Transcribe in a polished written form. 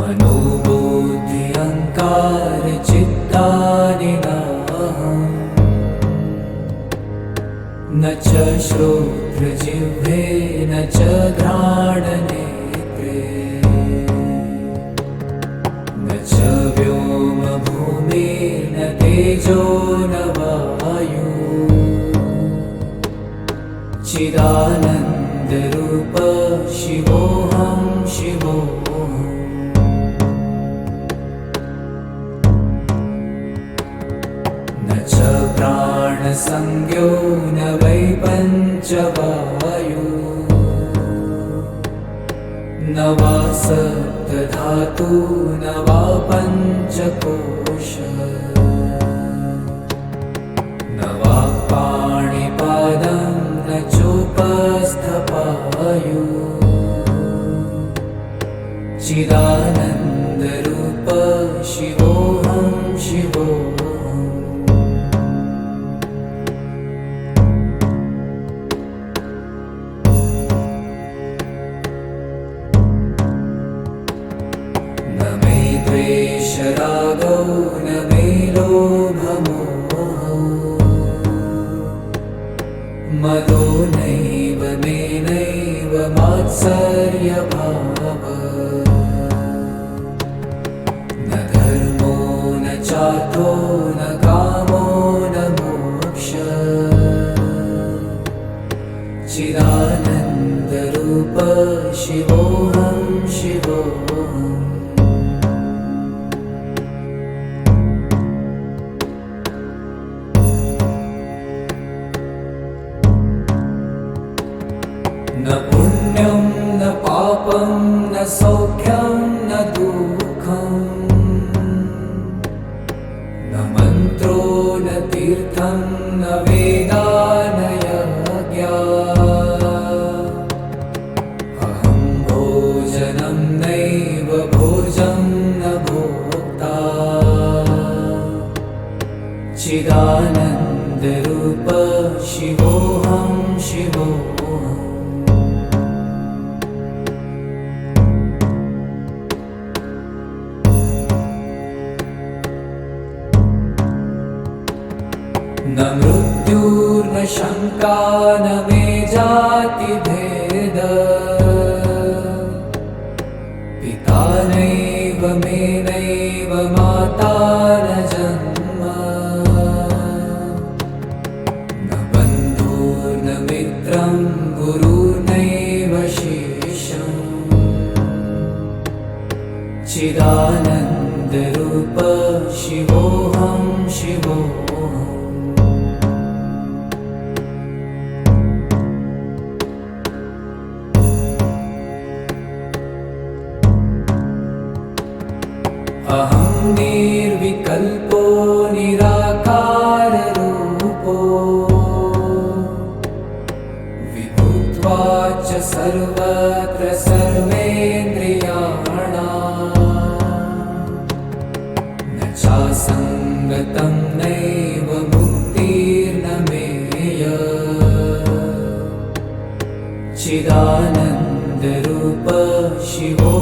मनोबुद्धि अहंकार चित्तानि नाहम् न च श्रोत्रजिह्वे न च घ्राणनेत्रे न च व्योमभूमिर्न तेजो न वायु चिदानन्दरूप शिवोऽहं शिवोऽहम् न च प्राणसंज्ञो न वै पञ्चवायु न वा सप्तधातु न वा पञ्चकोश न वा पाणिपादं न चोपस्थपायु चिदानन्दरूप शिवोऽहं शिवोऽहम् न मे द्वेषरागौ न मे लोभमोहौ मदो नैव मे नैव मात्सर्यभावः न धर्मो न चार्थो न कामो न मोक्षः चिदानन्दरूप शिवोऽहं शिवोऽहम् न पुण्यं न पापं न सौख्यं न दुःखं न मन्त्रो न तीर्थं न वेदा न यज्ञा अहं भोजनं नैव भोजं न भोक्ता चिदानन्दरूप शिवोऽहं शिवोऽहम् न मृत्युर्न शङ्का न मे जातिभेद पिता नैव मे नैव माता न जन्म न बन्धुर्न मित्रं गुरुर्नैव शिष्यम् चिदानन्दरूप शिवोऽहं शिवोऽहम् अहं निर्विकल्पो निराकाररूपो विभूत्वा च सर्वत्र सर्वेन्द्रियाणाम् न चासङ्गतं नैव मुक्तिर्न मेय चिदानन्दरूप शिवो